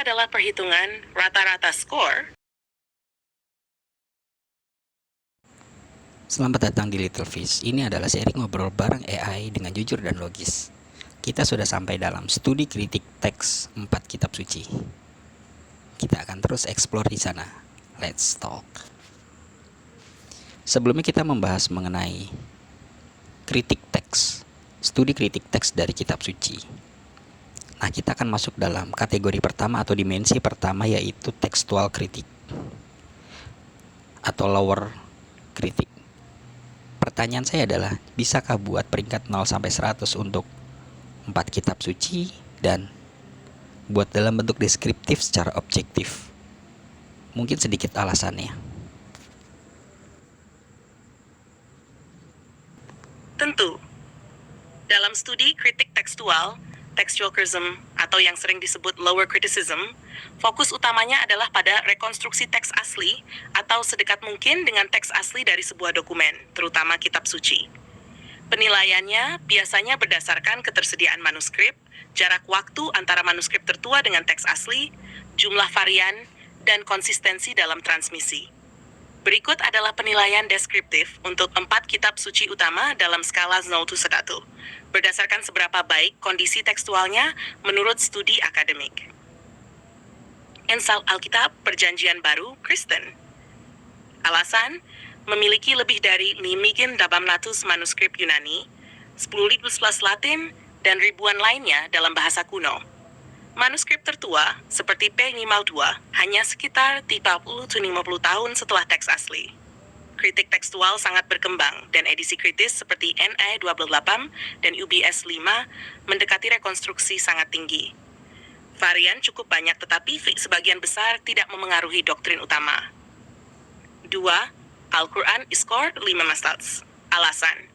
adalah perhitungan rata-rata skor. Selamat datang di Little Fish. Ini adalah seri ngobrol bareng AI dengan jujur dan logis. Kita sudah sampai dalam studi kritik teks 4 kitab suci. Kita akan terus explore di sana. Let's talk. Sebelumnya kita membahas mengenai kritik teks, studi kritik teks dari kitab suci. Nah, kita akan masuk dalam kategori pertama atau dimensi pertama, yaitu tekstual kritik atau lower kritik. Pertanyaan saya adalah, bisakah buat peringkat 0 sampai 100 untuk 4 kitab suci dan buat dalam bentuk deskriptif secara objektif? Mungkin sedikit alasannya. Tentu, dalam studi kritik tekstual, textual criticism, atau yang sering disebut lower criticism, fokus utamanya adalah pada rekonstruksi teks asli atau sedekat mungkin dengan teks asli dari sebuah dokumen, terutama kitab suci. Penilaiannya biasanya berdasarkan ketersediaan manuskrip, jarak waktu antara manuskrip tertua dengan teks asli, jumlah varian, dan konsistensi dalam transmisi. Berikut adalah penilaian deskriptif untuk 4 kitab suci utama dalam skala 0 to 1, berdasarkan seberapa baik kondisi tekstualnya menurut studi akademik. Ensal Alkitab Perjanjian Baru Kristen. Alasan, memiliki lebih dari 5.800 manuskrip Yunani, 10.011 Latin, dan ribuan lainnya dalam bahasa kuno. Manuskrip tertua, seperti P52, hanya sekitar 30-50 tahun setelah teks asli. Kritik tekstual sangat berkembang, dan edisi kritis seperti NI 28 dan UBS 5 mendekati rekonstruksi sangat tinggi. Varian cukup banyak, tetapi sebagian besar tidak memengaruhi doktrin utama. 2. Al-Quran Iskor 5 Mastats. Alasan,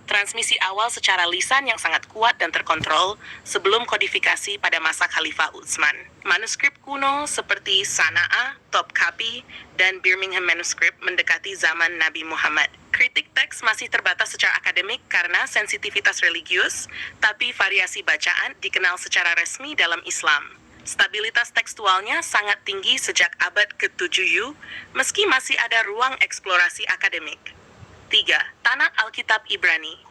transmisi awal secara lisan yang sangat kuat dan terkontrol sebelum kodifikasi pada masa Khalifah Utsman. Manuskrip kuno seperti Sana'a, Topkapi, dan Birmingham Manuskrip mendekati zaman Nabi Muhammad. Kritik teks masih terbatas secara akademik karena sensitivitas religius, tapi variasi bacaan dikenal secara resmi dalam Islam. Stabilitas tekstualnya sangat tinggi sejak abad ke-7 meski masih ada ruang eksplorasi akademik. 3. Tanakh Alkitab Ibrani.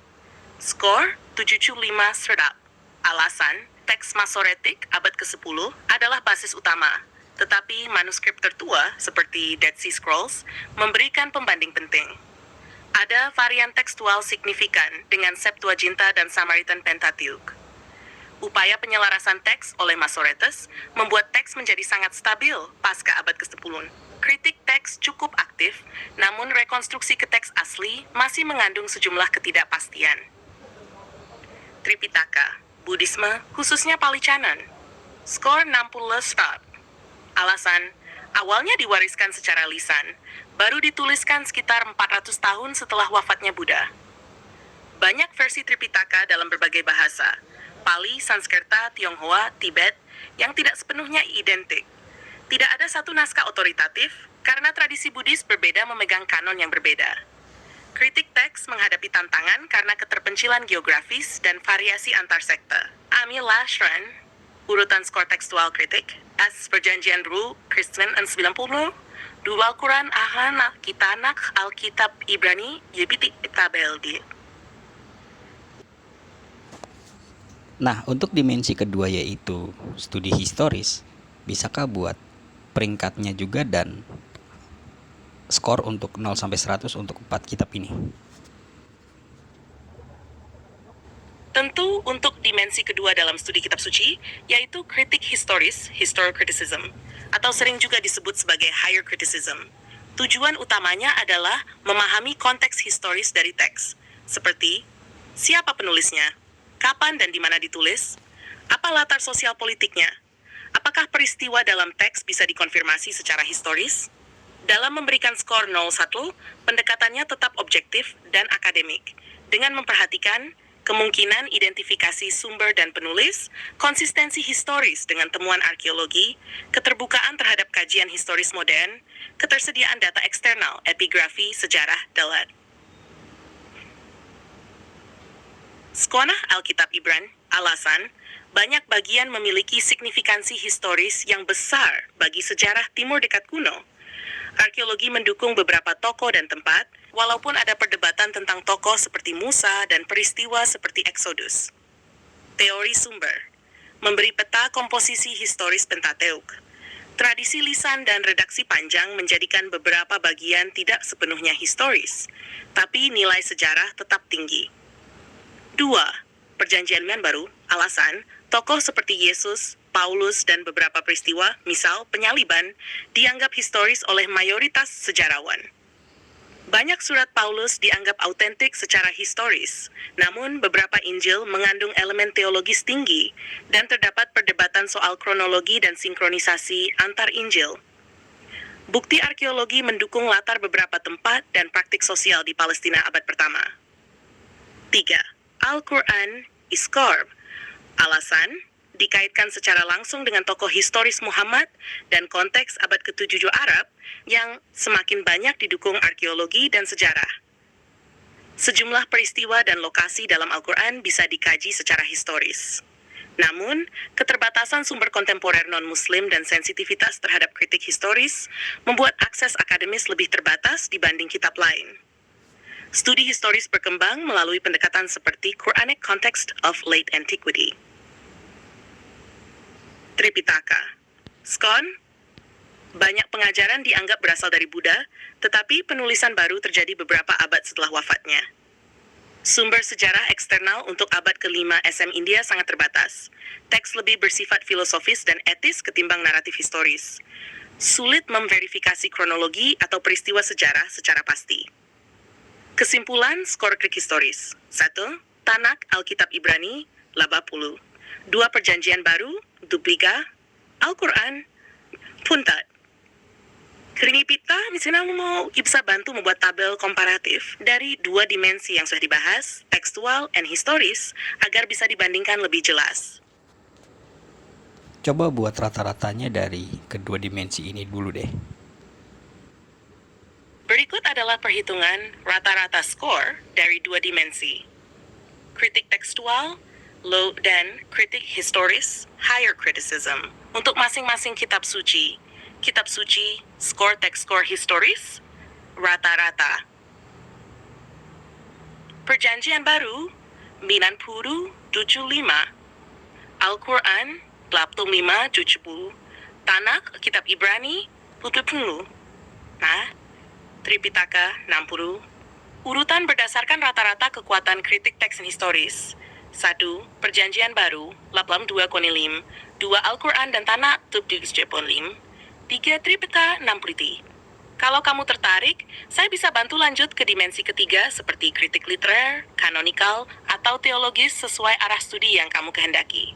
Skor 75 Serdab. Alasan, teks Masoretik abad ke-10 adalah basis utama, tetapi manuskrip tertua seperti Dead Sea Scrolls memberikan pembanding penting. Ada varian tekstual signifikan dengan Septuaginta dan Samaritan Pentateuch. Upaya penyelarasan teks oleh Masoretes membuat teks menjadi sangat stabil pasca abad ke-10. Kritik teks cukup aktif, namun rekonstruksi ke teks asli masih mengandung sejumlah ketidakpastian. Tripitaka, Buddhisme, khususnya Pali Canon. Skor 60 Stab. Alasan, awalnya diwariskan secara lisan, baru dituliskan sekitar 400 tahun setelah wafatnya Buddha. Banyak versi Tripitaka dalam berbagai bahasa, Pali, Sanskerta, Tionghoa, Tibet, yang tidak sepenuhnya identik. Tidak ada satu naskah otoritatif, karena tradisi Buddhis berbeda memegang kanon yang berbeda. Kritik teks menghadapi tantangan karena keterpencilan geografis dan variasi antar sekte. Amil Lashran, urutan skor tekstual kritik, as Perjanjian Baru, Kristen 90, Dua Quran Ahana Tanakh Alkitab Ibrani, Yebiti Tabeldi. Nah, untuk dimensi kedua yaitu studi historis, bisakah buat peringkatnya juga dan skor untuk 0 sampai 100 untuk 4 kitab ini? Tentu untuk dimensi kedua dalam studi kitab suci, yaitu kritik historis, historical criticism, atau sering juga disebut sebagai higher criticism. Tujuan utamanya adalah memahami konteks historis dari teks, seperti siapa penulisnya, kapan dan di mana ditulis, apa latar sosial politiknya, apakah peristiwa dalam teks bisa dikonfirmasi secara historis. Dalam memberikan skor 0-1, pendekatannya tetap objektif dan akademik, dengan memperhatikan kemungkinan identifikasi sumber dan penulis, konsistensi historis dengan temuan arkeologi, keterbukaan terhadap kajian historis modern, ketersediaan data eksternal, epigrafi, sejarah, dalat. Sekolah Alkitab Ibran, alasan, banyak bagian memiliki signifikansi historis yang besar bagi sejarah Timur Dekat kuno. Arkeologi mendukung beberapa tokoh dan tempat, walaupun ada perdebatan tentang tokoh seperti Musa dan peristiwa seperti Exodus. Teori sumber memberi peta komposisi historis Pentateuk. Tradisi lisan dan redaksi panjang menjadikan beberapa bagian tidak sepenuhnya historis, tapi nilai sejarah tetap tinggi. 2. Perjanjian Baru. Alasan, tokoh seperti Yesus, Paulus, dan beberapa peristiwa, misal penyaliban, dianggap historis oleh mayoritas sejarawan. Banyak surat Paulus dianggap autentik secara historis, namun beberapa Injil mengandung elemen teologis tinggi dan terdapat perdebatan soal kronologi dan sinkronisasi antar Injil. Bukti arkeologi mendukung latar beberapa tempat dan praktik sosial di Palestina abad pertama. 3. Al-Quran Iskorb. Alasan, dikaitkan secara langsung dengan tokoh historis Muhammad dan konteks abad ke-7 Arab yang semakin banyak didukung arkeologi dan sejarah. Sejumlah peristiwa dan lokasi dalam Al-Quran bisa dikaji secara historis. Namun, keterbatasan sumber kontemporer non-Muslim dan sensitivitas terhadap kritik historis membuat akses akademis lebih terbatas dibanding kitab lain. Studi historis berkembang melalui pendekatan seperti Quranic Context of Late Antiquity. Tripitaka. Skon, banyak pengajaran dianggap berasal dari Buddha, tetapi penulisan baru terjadi beberapa abad setelah wafatnya. Sumber sejarah eksternal untuk abad ke-5 SM India sangat terbatas. Teks lebih bersifat filosofis dan etis ketimbang naratif historis. Sulit memverifikasi kronologi atau peristiwa sejarah secara pasti. Kesimpulan skor krik historis. 1. Tanak Alkitab Ibrani, Labapulu. 2. Perjanjian Baru, Dupliga, Al-Quran, Puntat. Krinipita, misalnya mau bisa bantu membuat tabel komparatif dari dua dimensi yang sudah dibahas, tekstual dan historis, agar bisa dibandingkan lebih jelas. Coba buat rata-ratanya dari kedua dimensi ini dulu deh. Berikut adalah perhitungan rata-rata skor dari dua dimensi. Kritik tekstual, low, dan kritik historis, higher criticism. Untuk masing-masing kitab suci, skor teks skor historis, rata-rata. Perjanjian Baru, 90-75. Al-Quran, 85-70. Tanak, kitab Ibrani, 70. Nah, Tripitaka, 60. Urutan berdasarkan rata-rata kekuatan kritik teks historis. 1. Perjanjian Baru, 82,5. 2. Al-Quran dan Tanak, 77,5. 3. Tripitaka, 60. Kalau kamu tertarik, saya bisa bantu lanjut ke dimensi ketiga seperti kritik literer, kanonikal, atau teologis sesuai arah studi yang kamu kehendaki.